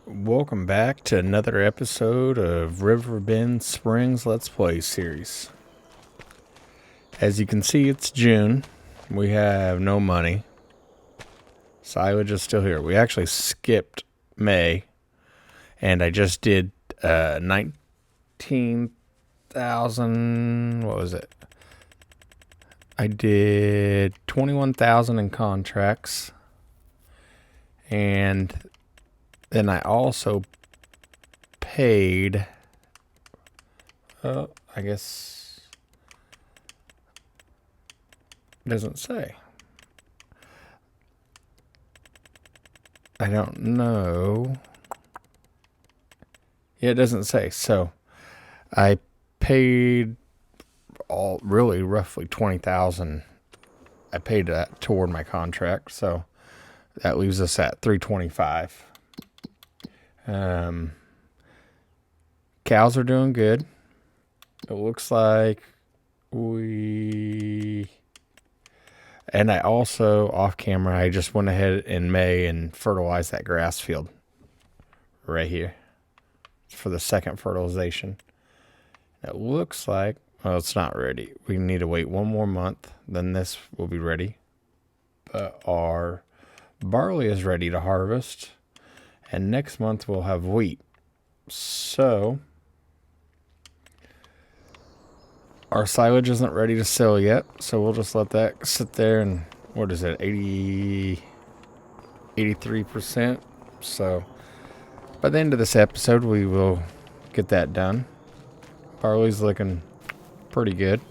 Welcome back to another episode of Riverbend Springs Let's Play series. As you can see, it's June. We have no money. Silage is still here. We actually skipped May, and I just did 19,000. What was it? I did 21,000 in contracts, and then I also paid, I guess, it doesn't say. I don't know. Yeah, it doesn't say. So I paid roughly 20,000. I paid that toward my contract. So that leaves us at 325. Cows are doing good. It looks like and I also, off camera, I just went ahead in May and fertilized that grass field right here for the second fertilization. It looks like, well, it's not ready. We need to wait one more month, then this will be ready. But our barley is ready to harvest. And next month we'll have wheat. So our silage isn't ready to sell yet. So we'll just let that sit there and, what is it, 83%. So by the end of this episode, we will get that done. Barley's looking pretty good.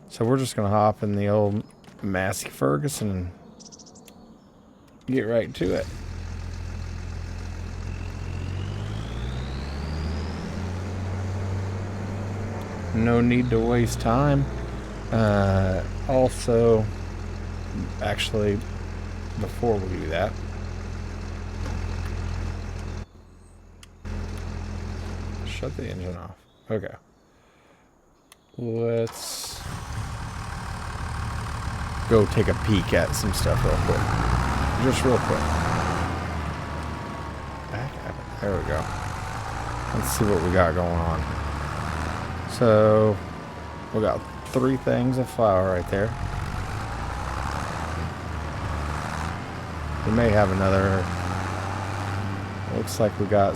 So we're just going to hop in the old Massey Ferguson and get right to it. No need to waste time. Also, actually, before we do that, shut the engine off. Okay. Let's go take a peek at some stuff real quick. Just real quick. Back at it. There we go. Let's see what we got going on. So, we got 3 things of flour right there. We may have another. Looks like we got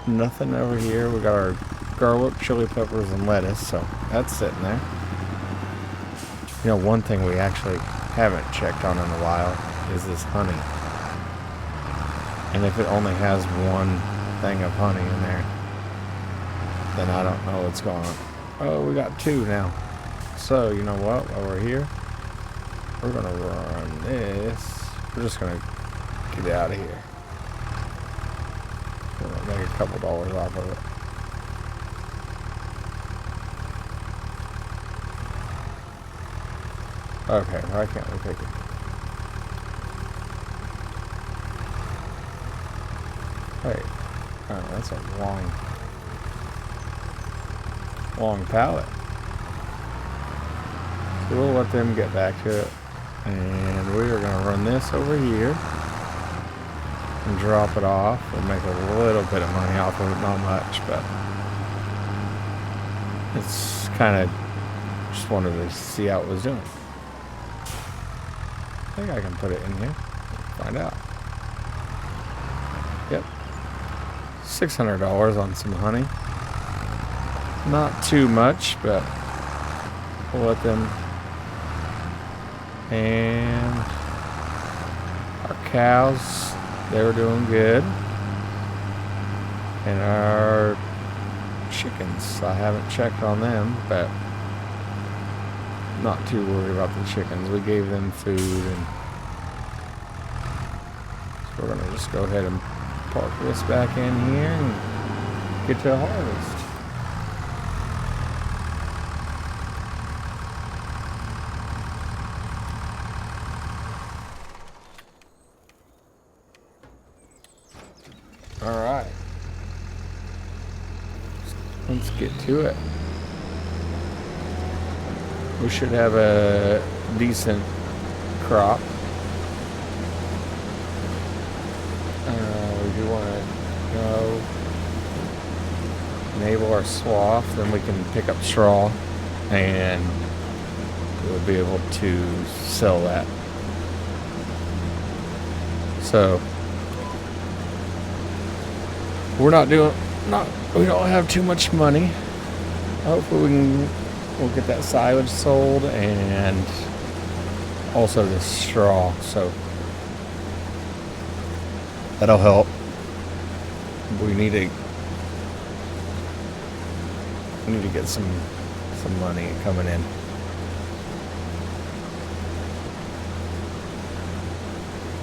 nothing over here. We got our garlic, chili peppers, and lettuce, so that's sitting there. You know, one thing we actually haven't checked on in a while is this honey. And if it only has one thing of honey in there, then I don't know what's going on. Oh, we got 2 now. So, you know what? While we're here, we're going to run this. We're just going to get out of here. We're going to make a couple dollars off of it. Okay, why can't we pick it? Wait. Oh, that's a long pallet. So we'll let them get back to it, and we are going to run this over here and drop it off. We'll make a little bit of money off of it, not much, but it's kind of just wanted to see how it was doing. I think I can put it in here. Find out. Yep, $600 on some honey. Not too much, but we'll let them. And our cows, they were doing good. And our chickens, I haven't checked on them, but not too worried about the chickens. We gave them food, and so we're gonna just go ahead and park this back in here and get to harvest. Alright. Let's get to it. We should have a decent crop. We do want to go enable our swath, then we can pick up straw and we'll be able to sell that. So we're we don't have too much money. Hopefully we'll get that silage sold and also the straw, so that'll help. We need to get some money coming in.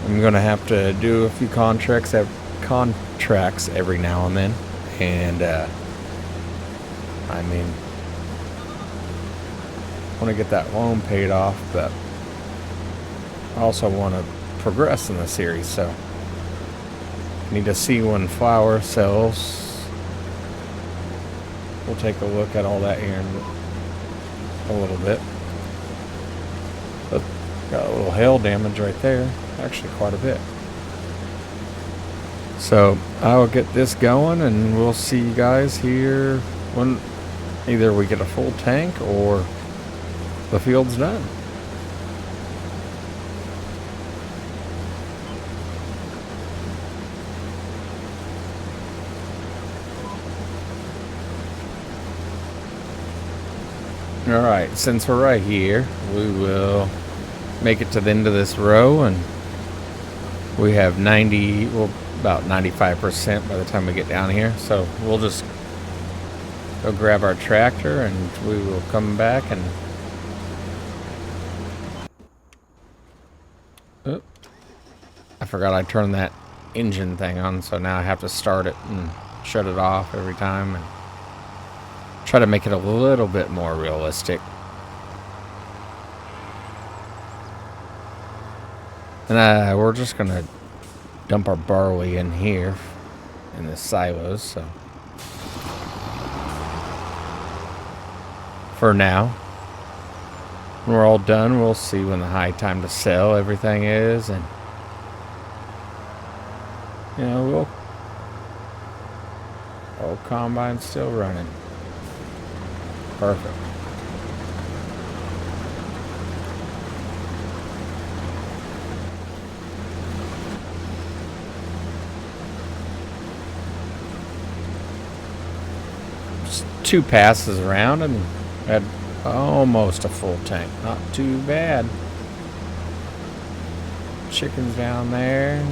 I'm gonna have to do a few contracts every now and then, and I mean, I want to get that loan paid off, but I also want to progress in the series, so I need to see when flour sells. We'll take a look at all that here in a little bit. But got a little hail damage right there, actually quite a bit. So I will get this going and we'll see you guys here when either we get a full tank or the field's done. Alright, since we're right here, we will make it to the end of this row, and we have about 95% by the time we get down here. So we'll just go grab our tractor and we will come back and I forgot I turned that engine thing on, so now I have to start it and shut it off every time and try to make it a little bit more realistic. And we're just gonna dump our barley in here in the silos, so for now, when we're all done, we'll see when the high time to sell everything is, and you know, combine's still running. Perfect. Just 2 passes around and had almost a full tank. Not too bad. Chickens down there.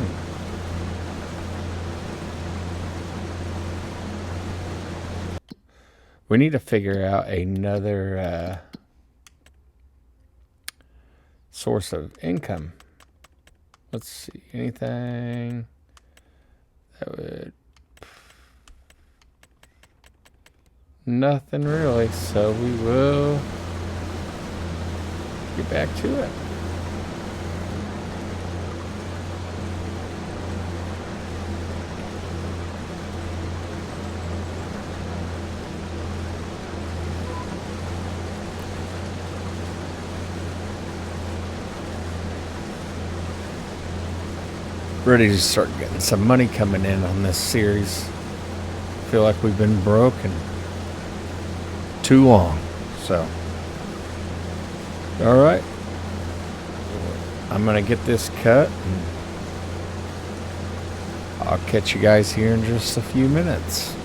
We need to figure out another source of income. Let's see, anything that would... Nothing really, so we will get back to it. Ready to start getting some money coming in on this series. Feel like we've been broken too long. So, all right, I'm gonna get this cut and I'll catch you guys here in just a few minutes.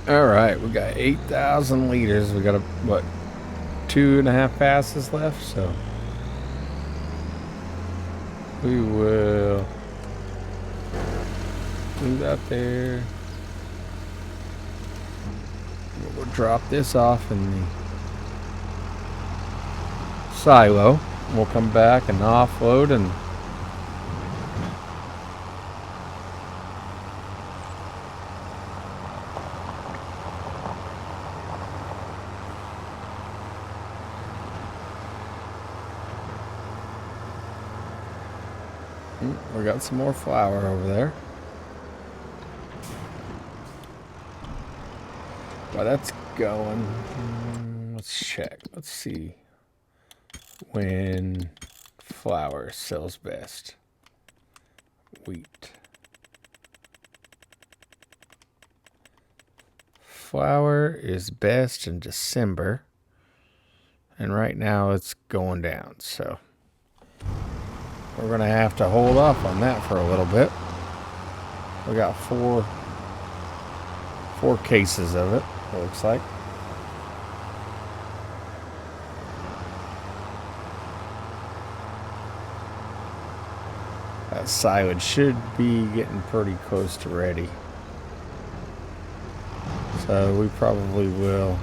All right, we got 8,000 liters. We got what, 2.5 passes left, so we will move out there. We'll drop this off in the silo. We'll come back and offload and we got some more flour over there. While that's going, let's check. Let's see when flour sells best. Wheat. Flour is best in December, and right now it's going down, so we're gonna have to hold off on that for a little bit. We got four cases of it, it looks like. That silage should be getting pretty close to ready. So we probably will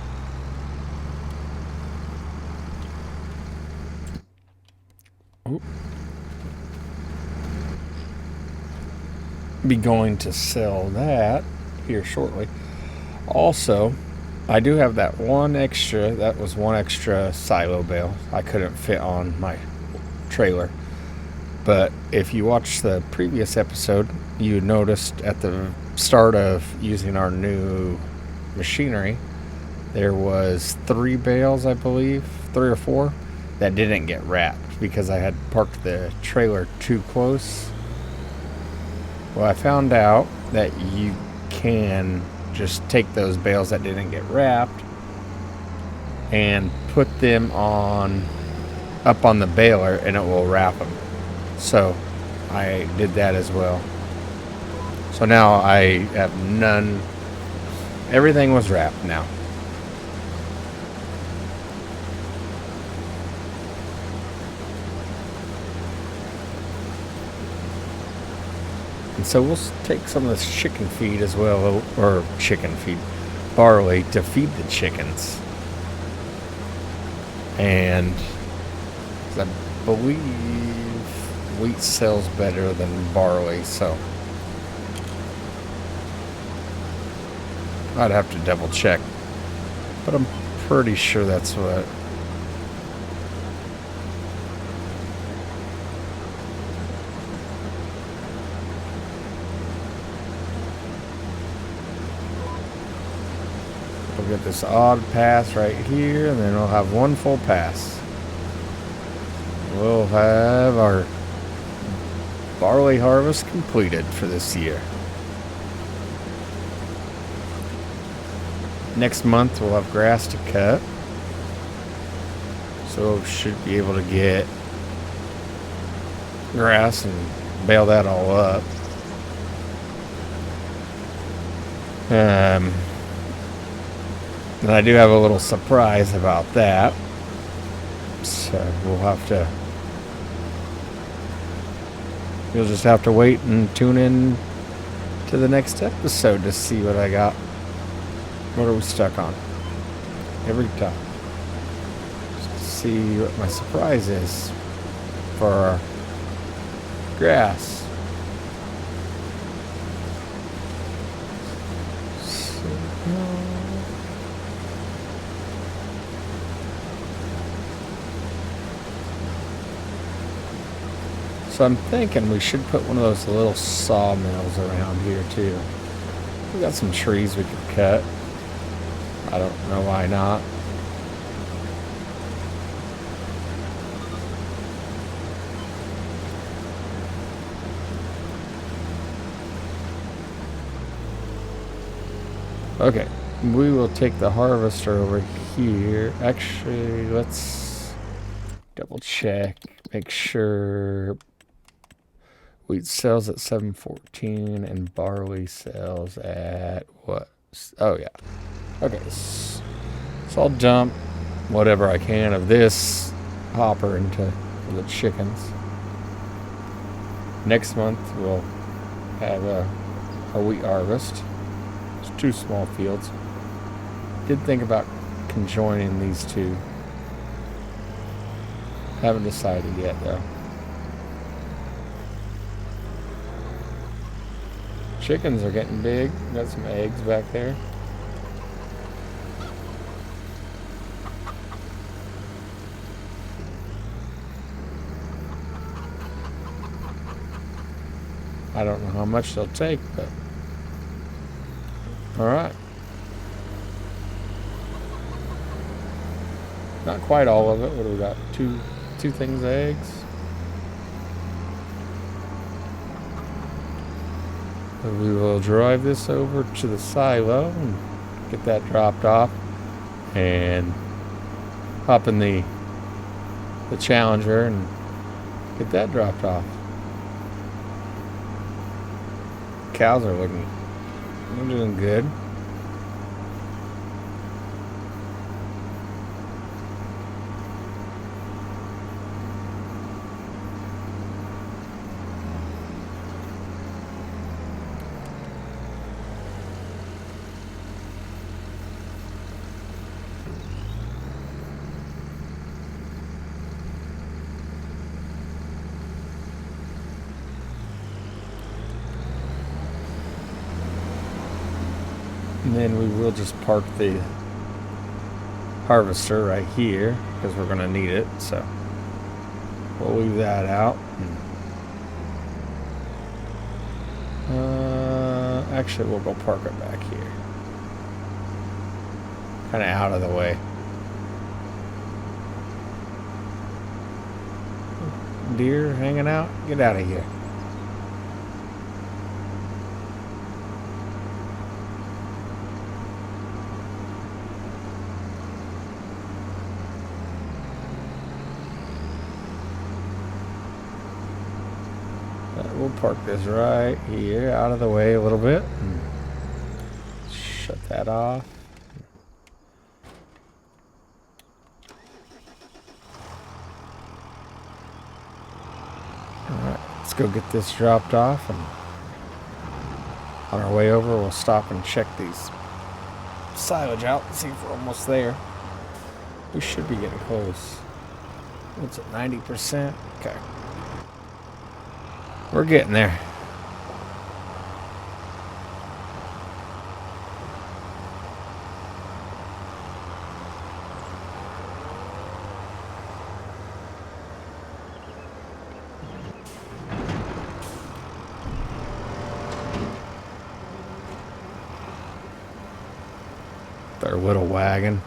be going to sell that here shortly. Also, I do have that one extra silo bale I couldn't fit on my trailer. But if you watched the previous episode, you noticed at the start of using our new machinery, there was 3 bales, I believe, 3 or 4, that didn't get wrapped because I had parked the trailer too close. Well, I found out that you can just take those bales that didn't get wrapped and put them up on the baler, and it will wrap them. So I did that as well. So now I have none. Everything was wrapped now. And so we'll take some of this chicken feed as well, or chicken feed, barley, to feed the chickens. And I believe wheat sells better than barley, so I'd have to double check, but I'm pretty sure that's what. We'll get this odd pass right here, and then we'll have one full pass. We'll have our barley harvest completed for this year. Next month we'll have grass to cut, so should be able to get grass and bale that all up. And I do have a little surprise about that, so you'll just have to wait and tune in to the next episode to see what I got. What are we stuck on every time? Just see what my surprise is for our grass. So I'm thinking we should put one of those little sawmills around here too. We got some trees we could cut. I don't know why not. Okay, we will take the harvester over here. Actually, let's double check, make sure wheat sells at 7.14 and barley sells at what? Oh yeah. Okay, so I'll dump whatever I can of this hopper into the chickens. Next month we'll have a wheat harvest. It's 2 small fields. Did think about conjoining these two. Haven't decided yet though. Chickens are getting big. Got some eggs back there. I don't know how much they'll take, but all right. Not quite all of it. What do we got? Two things of eggs. We will drive this over to the silo and get that dropped off, and hop in the Challenger and get that dropped off. Cows are looking, they're doing good. And then we will just park the harvester right here because we're going to need it. So we'll leave that out. Actually, we'll go park it back here. Kind of out of the way. Deer hanging out? Get out of here. We'll park this right here, out of the way a little bit. Shut that off. Alright, let's go get this dropped off, and on our way over we'll stop and check these silage out and see if we're almost there. We should be getting close. What's it, 90%? Okay. We're getting there. Their little wagon.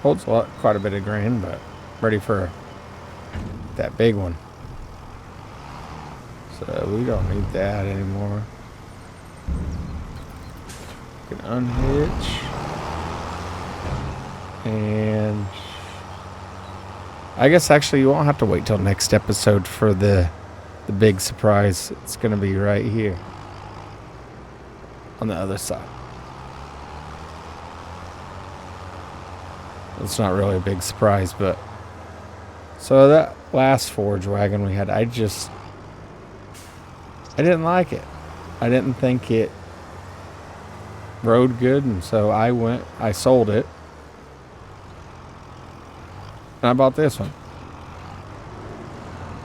Holds quite a bit of grain, but ready for that big one. So we don't need that anymore. We can unhitch. And I guess actually you won't have to wait till next episode for the big surprise. It's going to be right here on the other side. It's not really a big surprise, but so that last forage wagon we had, I didn't like it. I didn't think it rode good, and so I sold it. And I bought this one.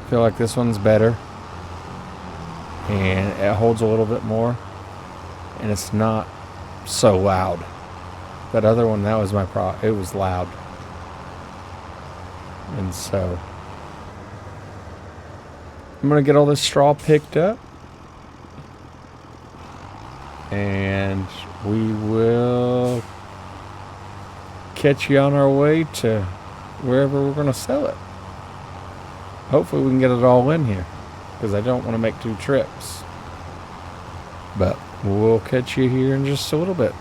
I feel like this one's better. and it holds a little bit more, and it's not so loud. That other one, that was my problem. It was loud. And so I'm going to get all this straw picked up, and we will catch you on our way to wherever we're going to sell it. Hopefully we can get it all in here, because I don't want to make 2 trips. But we'll catch you here in just a little bit.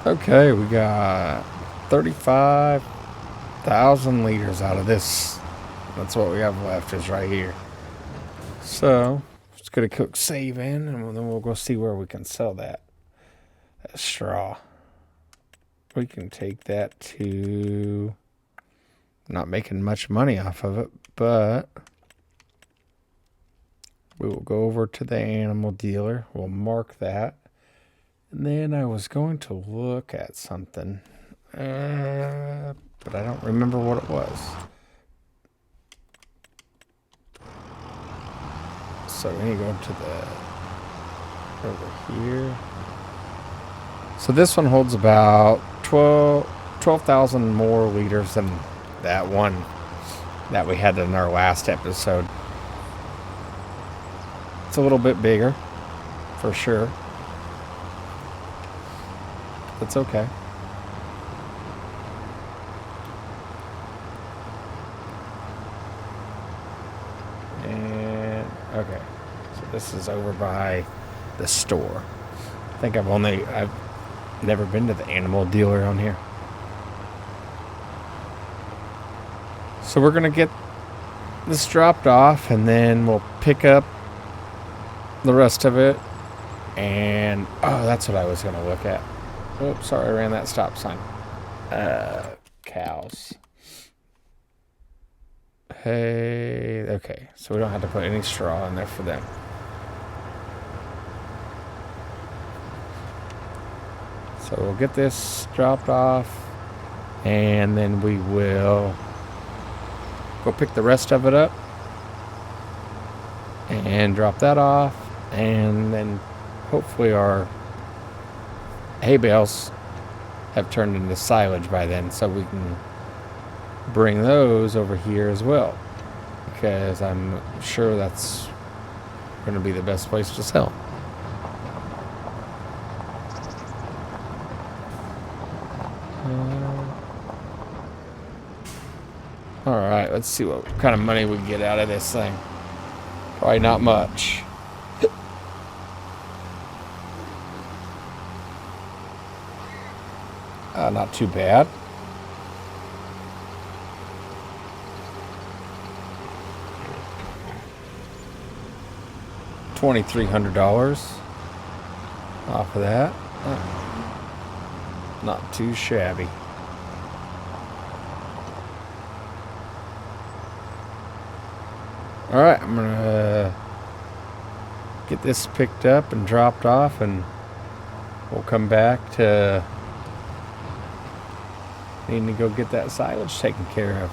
Okay, we got 35,000 liters out of this. That's what we have left, is right here. So, it's going to cook save in, and then we'll go see where we can sell that straw. We can take that to, not making much money off of it, but we will go over to the animal dealer. We'll mark that. And then I was going to look at something, but I don't remember what it was. So we need to go to over here. So this one holds about 12,000 more liters than that one that we had in our last episode. It's a little bit bigger, for sure. That's okay. And okay, so this is over by the store. I think I've never been to the animal dealer on here. So we're gonna get this dropped off, and then we'll pick up the rest of it. And oh, that's what I was gonna look at. Oops, sorry, I ran that stop sign. Cows. Hey, okay, so we don't have to put any straw in there for them. So we'll get this dropped off, and then we will go pick the rest of it up and drop that off, and then hopefully our hay bales have turned into silage by then, so we can bring those over here as well, because I'm sure that's going to be the best place to sell. Alright, let's see what kind of money we can get out of this thing. Probably not much. Not too bad. $2,300 off of that. Not too shabby. Alright, I'm gonna get this picked up and dropped off, and we'll come back to needing to go get that silage taken care of.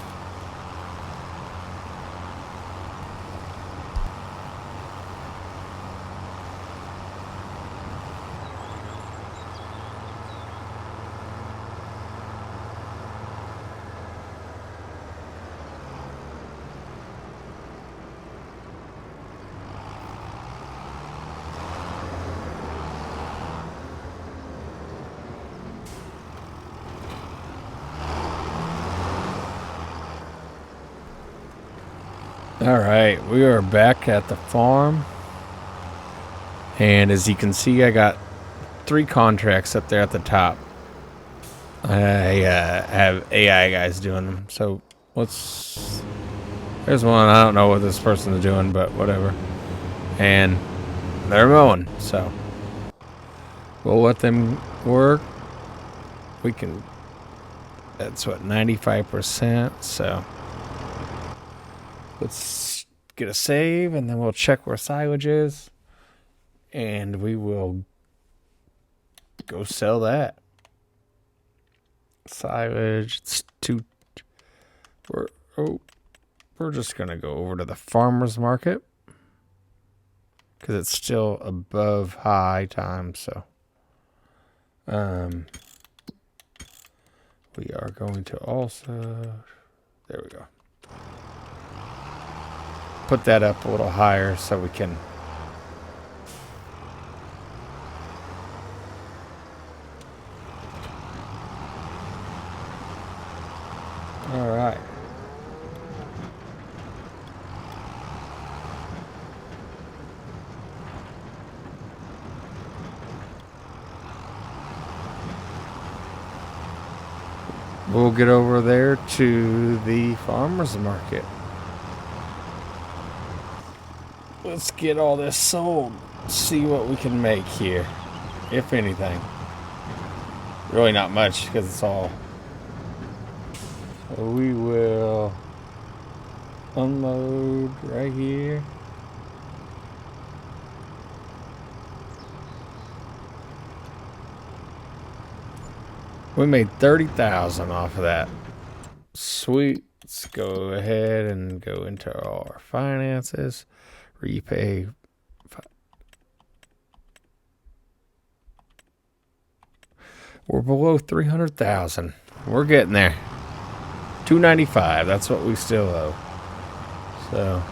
Alright, we are back at the farm, and as you can see, I got 3 contracts up there at the top. I have AI guys doing them, so there's one. I don't know what this person is doing, but whatever. And they're mowing, so we'll let them work. We can, that's what, 95%, so let's get a save, and then we'll check where silage is, and we will go sell that. Silage, it's we're just gonna go over to the farmer's market because it's still above high time, so we are going to also, there we go, put that up a little higher so we can all right. We'll get over there to the farmer's market. Let's get all this sold. See what we can make here, if anything. Really not much because it's all. So we will unload right here. We made $30,000 off of that. Sweet. Let's go ahead and go into our finances. Repay. We're below 300,000. We're getting there. $295. That's what we still owe. So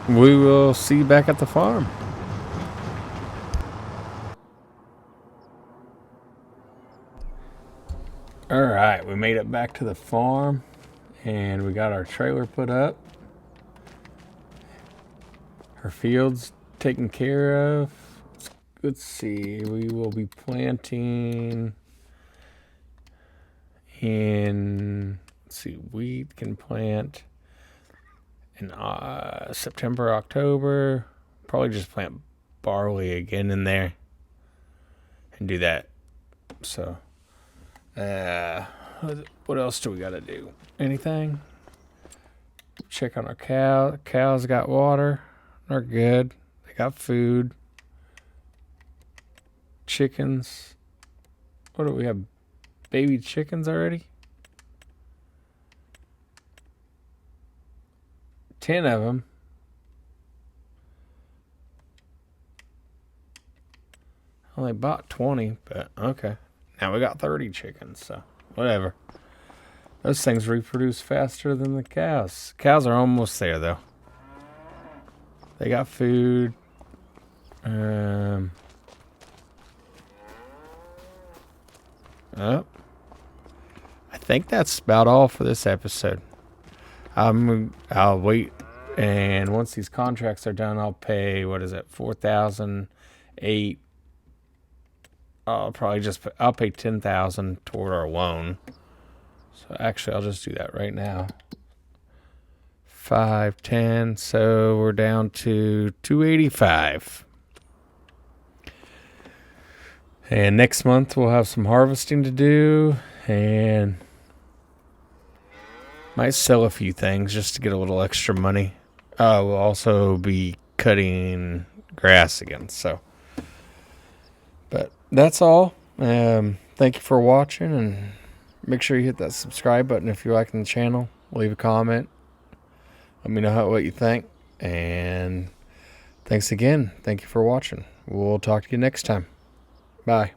we will see you back at the farm. All right, we made it back to the farm and we got our trailer put up. Our fields taken care of. Let's see, we will be planting in, let's see, wheat can plant in September, October. Probably just plant barley again in there and do that. So, what else do we got to do? Anything? Check on our cow. Cows got water. They're good. They got food. Chickens. What do we have? Baby chickens already? 10 of them. Only bought 20, but okay. Now we got 30 chickens, so whatever. Those things reproduce faster than the cows. Cows are almost there, though. They got food. Oh. I think that's about all for this episode. I'll wait, and once these contracts are done, I'll pay, what is it, $4,008. I'll pay $10,000 toward our loan. So actually, I'll just do that right now. 510. So we're down to $285. And next month we'll have some harvesting to do, and might sell a few things just to get a little extra money. We'll also be cutting grass again. So, but that's all. Thank you for watching, and make sure you hit that subscribe button if you're liking the channel. Leave a comment. Let me know what you think. And thanks again. Thank you for watching. We'll talk to you next time. Bye.